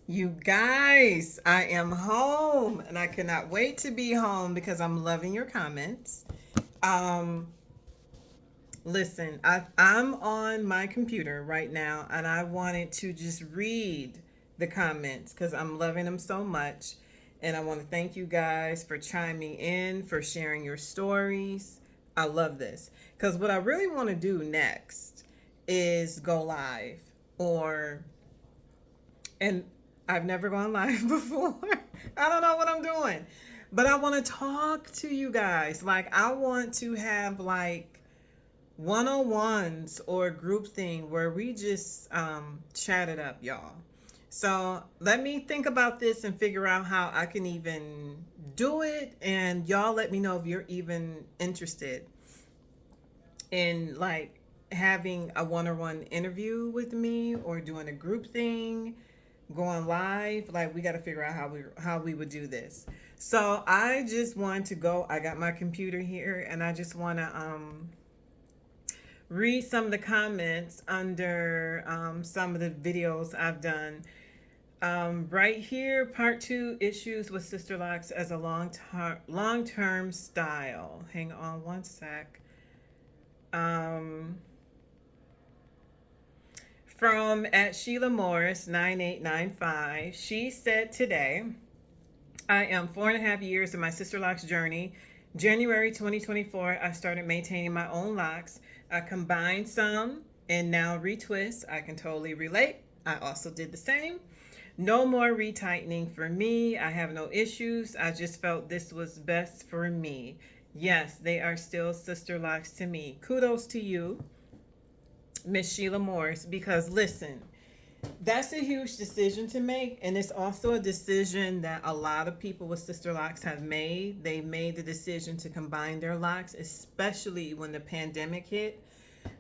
You guys, I am home and I cannot wait to be home because I'm loving your comments. Um, Listen, I'm on my computer right now and I wanted to just read the comments because I'm loving them so much. And I want to thank you guys for chiming in, for sharing your stories. I love this because what I really want to do next is go live or and I've never gone live before. I don't know what I'm doing. But I want to talk to you guys. Like I want to have like one-on-ones or a group thing where we just chat it up, y'all. So let me think about this and figure out how I can even do it. And y'all let me know if you're even interested in like having a one-on-one interview with me or doing a group thing, going live. Like we got to figure out how we would do this. So I just want to go. I got my computer here, and I just want to read some of the comments under some of the videos I've done. Right here, part two, issues with sister locks as a long term style. Hang on one sec. Um, from at Sheila Morris 9895, she said today, I am 4.5 years in my sister locks journey. January 2024, I started maintaining my own locks. I combined some and now retwist. I can totally relate. I also did the same. No more retightening for me. I have no issues. I just felt this was best for me. Yes, they are still sister locks to me. Kudos to you, Miss Sheila Morris, because listen, that's a huge decision to make, and it's also a decision that a lot of people with sister locks have made. They made the decision to combine their locks, especially when the pandemic hit.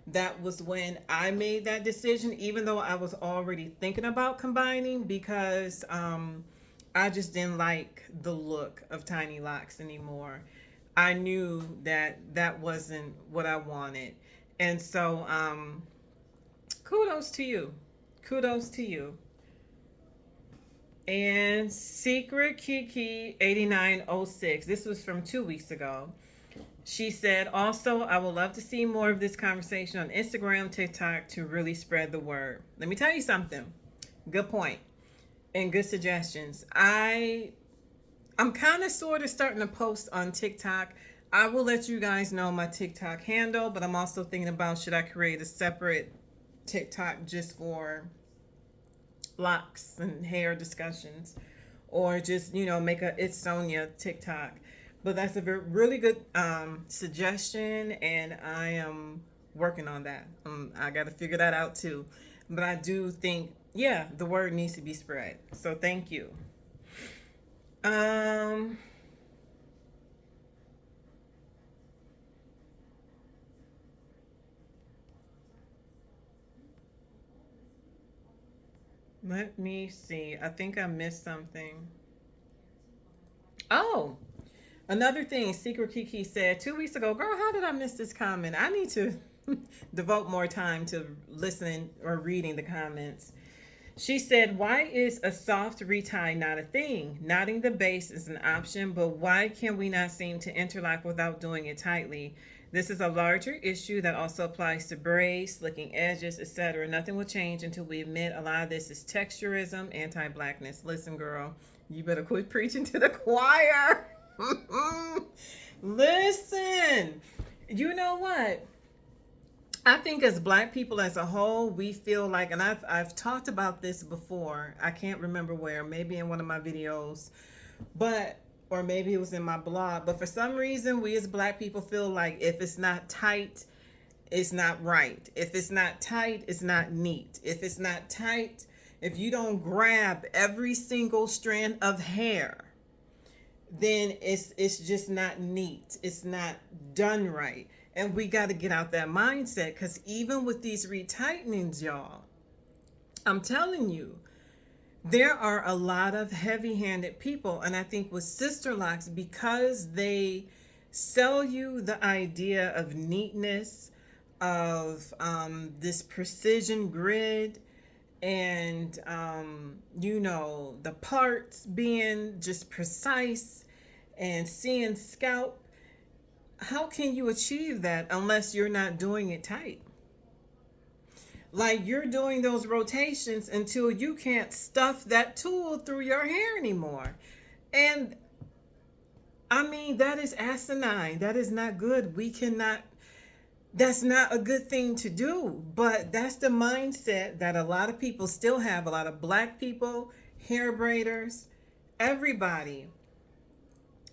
That was when I made that decision, even though I was already thinking about combining because I just didn't like the look of tiny locks anymore. I knew that that wasn't what I wanted. And so kudos to you. Kudos to you. And Secret Kiki 8906. This was from 2 weeks ago. She said, also, I would love to see more of this conversation on Instagram, TikTok to really spread the word. Let me tell you something. Good point and good suggestions. I'm kind of sort of starting to post on TikTok. I will let you guys know my TikTok handle, but I'm also thinking about should I create a separate TikTok just for locks and hair discussions, or just make a It's Sonia TikTok. But that's a really good suggestion, and I am working on that. I got to figure that out too. But I do think, yeah, the word needs to be spread. So thank you. Um, Let me see. I think I missed something. Oh, another thing, Secret Kiki said 2 weeks ago, girl, how did I miss this comment? I need to devote more time to listening or reading the comments. She said, why is a soft retie not a thing? Knotting the base is an option, but why can we not seem to interlock without doing it tightly? This is a larger issue that also applies to braids, slicking edges, etc. Nothing will change until we admit a lot of this is texturism, anti-blackness. Listen, girl, you better quit preaching to the choir. Listen, you know what? I think as black people as a whole, we feel like, and I've talked about this before. I can't remember where, maybe in one of my videos, but or maybe it was in my blog. But for some reason, we as black people feel like if it's not tight, it's not right. If it's not tight, it's not neat. If it's not tight, if you don't grab every single strand of hair, then it's just not neat. It's not done right. And we got to get out that mindset because even with these retightenings, y'all, I'm telling you, there are a lot of heavy handed people. And I think with sister locks, because they sell you the idea of neatness, of this precision grid, and the parts being just precise and seeing scalp. How can you achieve that unless you're not doing it tight? Like, you're doing those rotations until you can't stuff that tool through your hair anymore. And I mean, that is asinine. That is not good. We cannot, that's not a good thing to do. But that's the mindset that a lot of people still have. A lot of black people, hair braiders, everybody.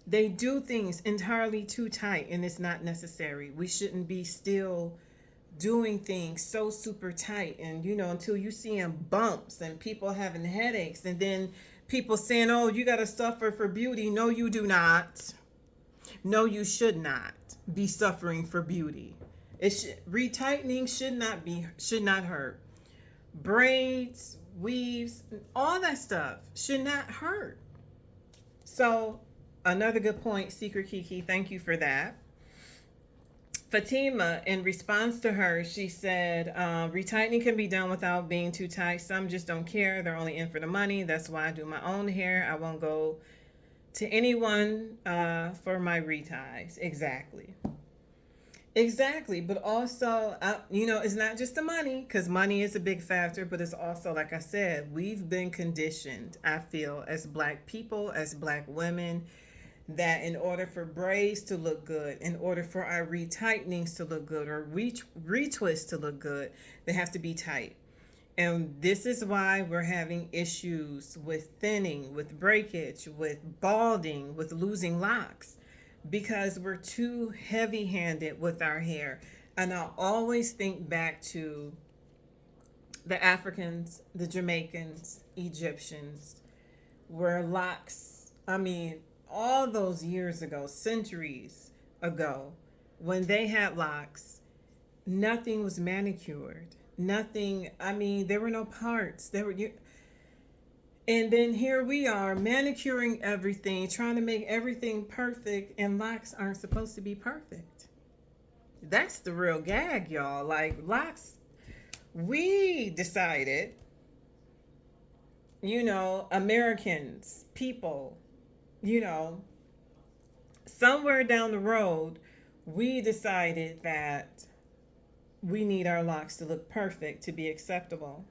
They do things entirely too tight, and it's not necessary. We shouldn't be still doing things so super tight, and until you see them bumps and people having headaches, and then people saying, oh, you got to suffer for beauty. No, you do not. No, you should not be suffering for beauty. Retightening should not hurt. Braids, weaves, all that stuff should not hurt. So another good point, Secret Kiki. Thank you for that. Fatima, in response to her, she said, retightening can be done without being too tight. Some just don't care. They're only in for the money. That's why I do my own hair. I won't go to anyone for my reties. Exactly. Exactly. But also, it's not just the money, because money is a big factor, but it's also, like I said, we've been conditioned, I feel, as black people, as black women, that in order for braids to look good, in order for our retightenings to look good, or retwists to look good, they have to be tight. And this is why we're having issues with thinning, with breakage, with balding, with losing locks, because we're too heavy handed with our hair. And I always think back to the Africans, the Jamaicans, Egyptians, where locks, I mean, all those years ago, centuries ago, when they had locks, nothing was manicured. Nothing, I mean, there were no parts. And then here we are manicuring everything, trying to make everything perfect, and locks aren't supposed to be perfect. That's the real gag, y'all. Like, locks, we decided, Americans, people, somewhere down the road, we decided that we need our locks to look perfect to be acceptable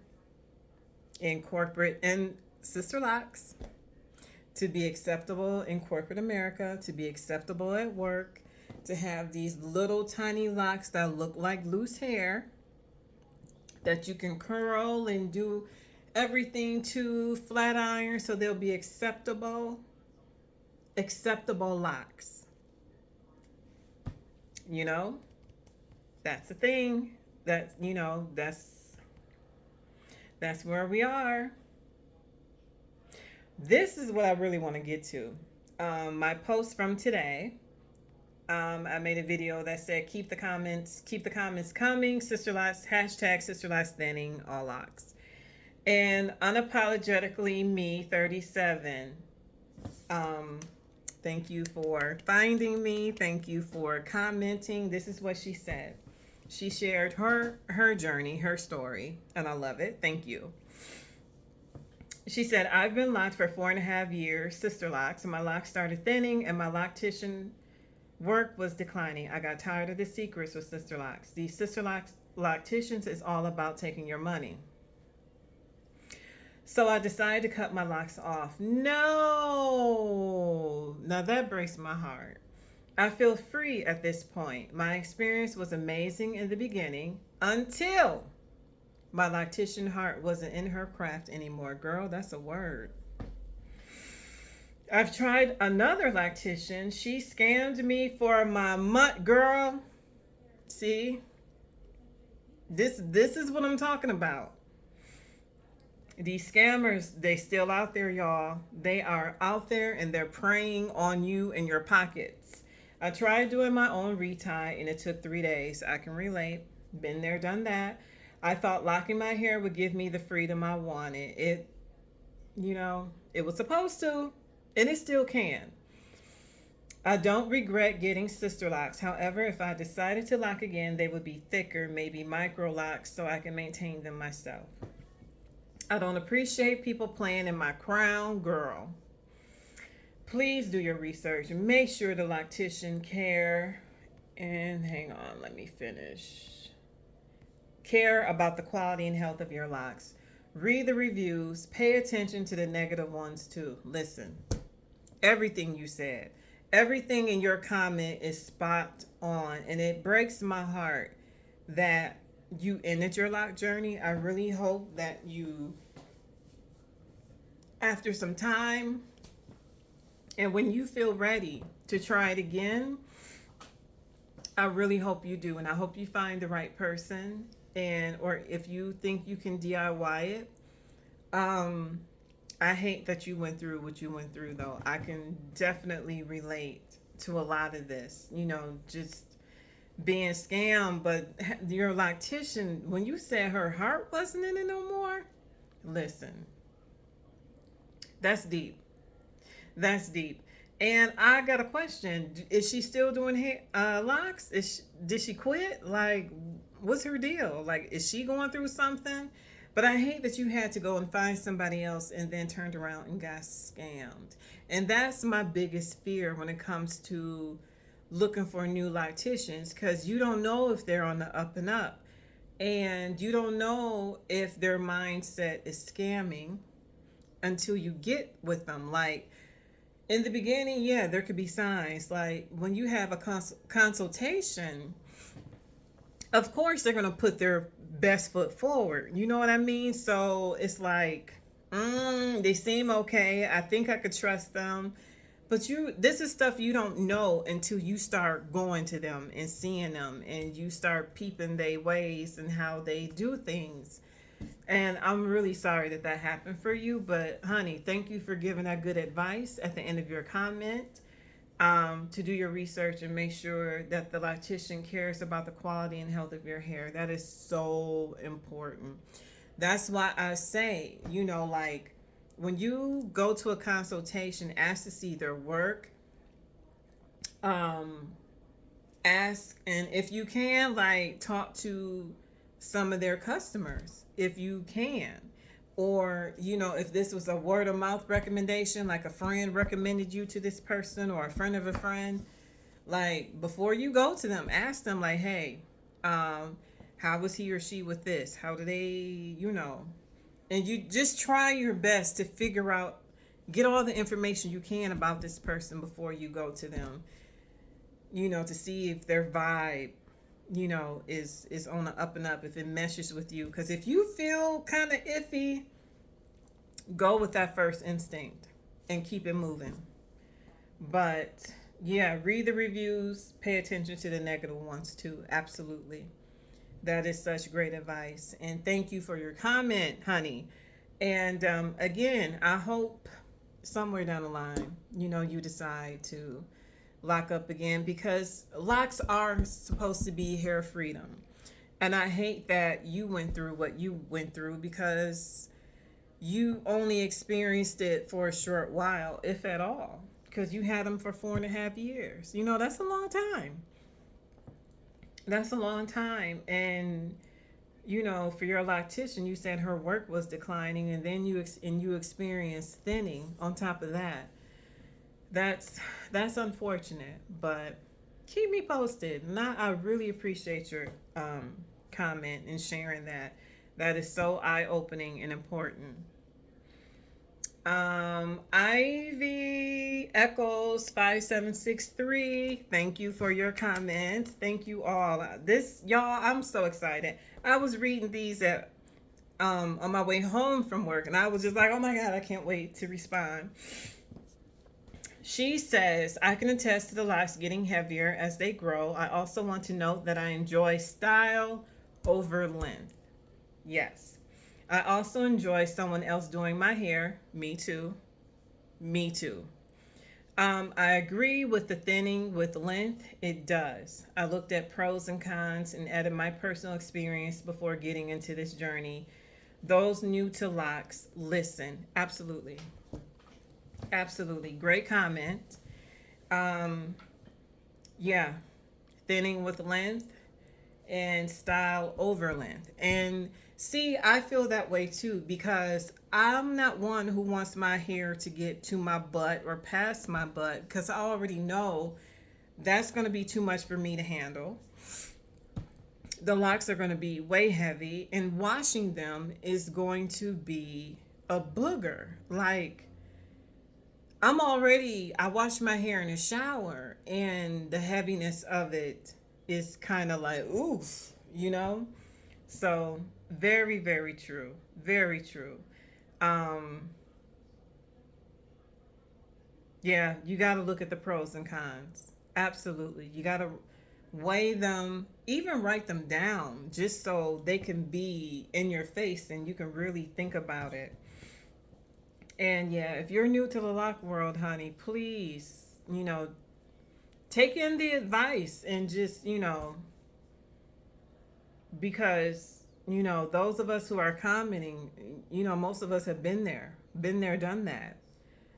in corporate, and sister locks to be acceptable in corporate America, to be acceptable at work, to have these little tiny locks that look like loose hair that you can curl and do everything to, flat iron, so they'll be acceptable locks. That's the thing. That's where we are. This is what I really want to get to. My post from today. I made a video that said, keep the comments coming. Sister Locks, hashtag Sister Locks Thinning, all locks. And unapologetically me 37. Thank you for finding me. Thank you for commenting. This is what she said. She shared her journey, her story, and I love it. Thank you. She said, I've been locked for 4.5 years, sister locks, and my locks started thinning, and my loctician work was declining. I got tired of the secrets with sister locks. These sister locks locticians is all about taking your money. So I decided to cut my locks off. No! Now that breaks my heart. I feel free at this point. My experience was amazing in the beginning until my loctician heart wasn't in her craft anymore. Girl, that's a word. I've tried another loctician. She scammed me for my month. Girl, see? This is what I'm talking about. These scammers, they still out there, y'all. They are out there, and they're preying on you and your pockets. I tried doing my own retie, and it took 3 days. I can relate. Been there, done that. I thought locking my hair would give me the freedom I wanted. It was supposed to, and it still can. I don't regret getting sister locks. However, if I decided to lock again, they would be thicker, maybe micro locks, so I can maintain them myself. I don't appreciate people playing in my crown, girl. Please do your research and make sure the lactician care and hang on, let me finish. Care about the quality and health of your locks. Read the reviews, pay attention to the negative ones too. Listen, everything you said, everything in your comment is spot on, and it breaks my heart that you ended your lock journey. I really hope that you, after some time, and when you feel ready to try it again, I really hope you do, and I hope you find the right person. And or if you think you can DIY it, I hate that you went through what you went through, though. I can definitely relate to a lot of this. Just being scammed. But your lactician, when you said her heart wasn't in it no more, listen, that's deep. That's deep. And I got a question. Is she still doing locks? Did she quit? Like, what's her deal? Like, is she going through something? But I hate that you had to go and find somebody else and then turned around and got scammed. And that's my biggest fear when it comes to looking for new lacticians, because you don't know if they're on the up and up. And you don't know if their mindset is scamming until you get with them. Like, in the beginning, yeah, there could be signs. Like, when you have a consultation, of course they're going to put their best foot forward. You know what I mean? So it's like, they seem okay. I think I could trust them. But this is stuff you don't know until you start going to them and seeing them, and you start peeping their ways and how they do things. And I'm really sorry that that happened for you. But honey, thank you for giving that good advice at the end of your comment. To do your research and make sure that the lactician cares about the quality and health of your hair. That is so important. That's why I say, like, when you go to a consultation, ask to see their work. Ask, and if you can, like, talk to some of their customers if you can. Or, if this was a word of mouth recommendation, like a friend recommended you to this person or a friend of a friend, like, before you go to them, ask them, like, hey, how was he or she with this? How do they, and you just try your best to figure out, get all the information you can about this person before you go to them, to see if their vibe, is on the up and up, if it meshes with you. Because if you feel kind of iffy, go with that first instinct and keep it moving. But yeah, read the reviews, pay attention to the negative ones too. Absolutely. That is such great advice. And thank you for your comment, honey. And again, I hope somewhere down the line, you decide to lock up again, because locks are supposed to be hair freedom. And I hate that you went through what you went through, because you only experienced it for a short while, if at all, because you had them for 4.5 years. That's a long time. That's a long time. And for your lactician, you said her work was declining, and then you experienced thinning on top of that. That's unfortunate, but keep me posted. And I really appreciate your comment and sharing that. That is so eye-opening and important. Ivy Echoes 5763. Thank you for your comments. Thank you all. Y'all, I'm so excited. I was reading these on my way home from work, and I was just like, oh my God, I can't wait to respond. She says, I can attest to the locks getting heavier as they grow. I also want to note that I enjoy style over length. Yes. I also enjoy someone else doing my hair. Me too. Me too. I agree with the thinning with length. It does. I looked at pros and cons and added my personal experience before getting into this journey. Those new to locks, listen. Absolutely. Absolutely. Great comment. Yeah. Thinning with length and style over length. And See, I feel that way too because I'm not one who wants my hair to get to my butt or past my butt because I already know that's going to be too much for me to handle. The locks are going to be way heavy, and washing them is going to be a booger. Like, I wash my hair in the shower, and the heaviness of it is kind of like, oof, you know? So, very, very true. Very true. Um, yeah, you got to look at the pros and cons. Absolutely. You got to weigh them, even write them down, just so they can be in your face and you can really think about it. And yeah, if you're new to the lock world, honey, please, take in the advice and just, because, those of us who are commenting, most of us have been there, done that.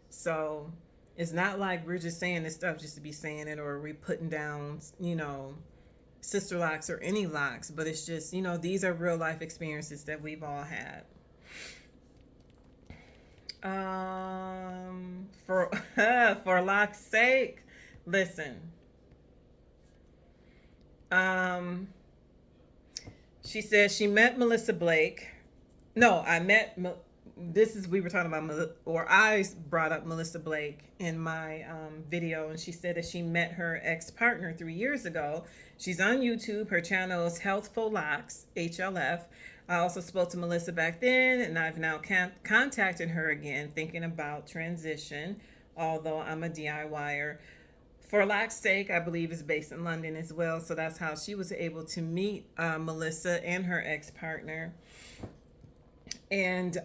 So it's not like we're just saying this stuff just to be saying it, or we putting down, sister locks or any locks, but it's just, these are real life experiences that we've all had. For for lock's sake, listen. Um, she says she met Melissa Blake. No, this is we were talking about, or I brought up Melissa Blake in my video, and she said that she met her ex partner 3 years ago. She's on YouTube. Her channel is Healthful Locks HLF. I also spoke to Melissa back then, and I've now contacted her again, thinking about transition. Although I'm a DIYer. For Locks' sake, I believe is based in London as well, so that's how she was able to meet Melissa and her ex partner. And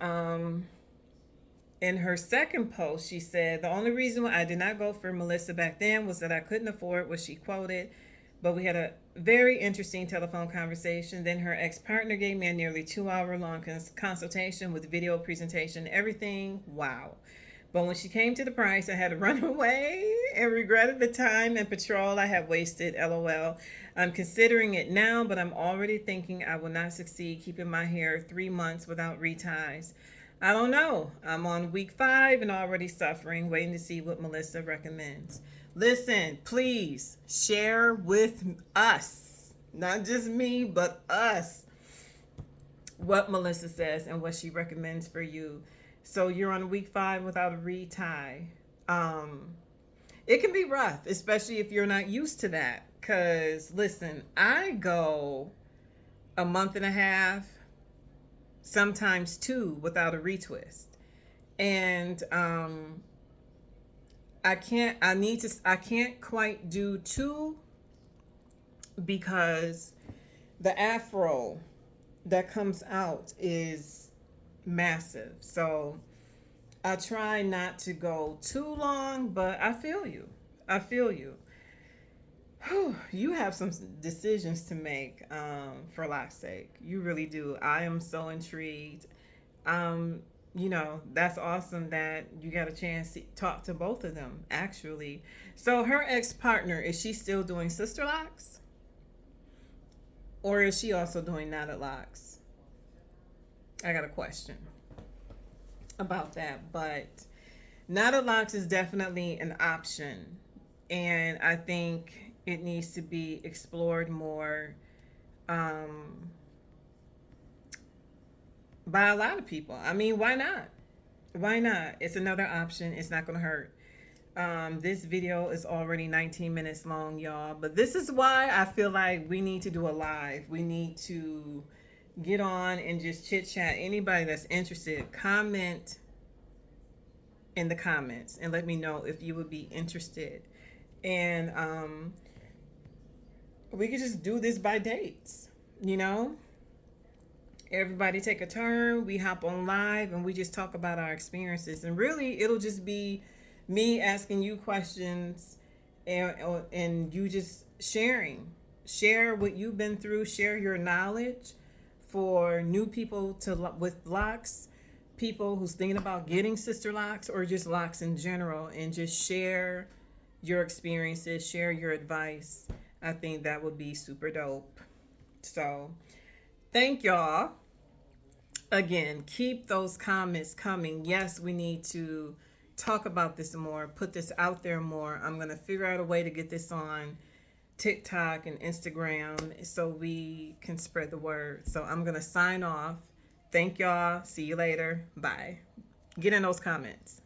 in her second post, she said, the only reason why I did not go for Melissa back then was that I couldn't afford what she quoted. But we had a very interesting telephone conversation. Then her ex-partner gave me a nearly 2-hour long consultation with video presentation, everything. Wow. But when she came to the price, I had to run away and regretted the time and patrol I had wasted. LOL. I'm considering it now, but I'm already thinking I will not succeed keeping my hair 3 months without reties. I don't know. I'm on week 5 and already suffering, waiting to see what Melissa recommends. Listen, please share with us, not just me, but us, what Melissa says and what she recommends for you. So you're on week 5 without a retie. It can be rough, especially if you're not used to that. Because, listen, I go a month and a half, sometimes 2, without a retwist. And I can't quite do 2 because the afro that comes out is massive. So I try not to go too long, but I feel you. I feel you. Whew, you have some decisions to make, for Locke's sake. You really do. I am so intrigued. That's awesome that you got a chance to talk to both of them, actually. So her ex-partner, is she still doing sister locks? Or is she also doing knotted locks? I got a question about that. But knotted locks is definitely an option. And I think it needs to be explored more by a lot of people. I mean, why not? Why not? It's another option. It's not going to hurt. This video is already 19 minutes long, y'all. But this is why I feel like we need to do a live. We need to get on and just chit chat. Anybody that's interested, comment in the comments and let me know if you would be interested. And we could just do this by dates, Everybody take a turn. We hop on live and we just talk about our experiences. And really, it'll just be me asking you questions and you just sharing. Share what you've been through. Share your knowledge for new people with locks, people who's thinking about getting sister locks or just locks in general, and just share your experiences, share your advice. I think that would be super dope. So, thank y'all Again, keep those comments coming. Yes, we need to talk about this more, put this out there more. I'm going to figure out a way to get this on TikTok and Instagram so we can spread the word. So I'm going to sign off. Thank y'all. See you later. Bye. Get in those comments.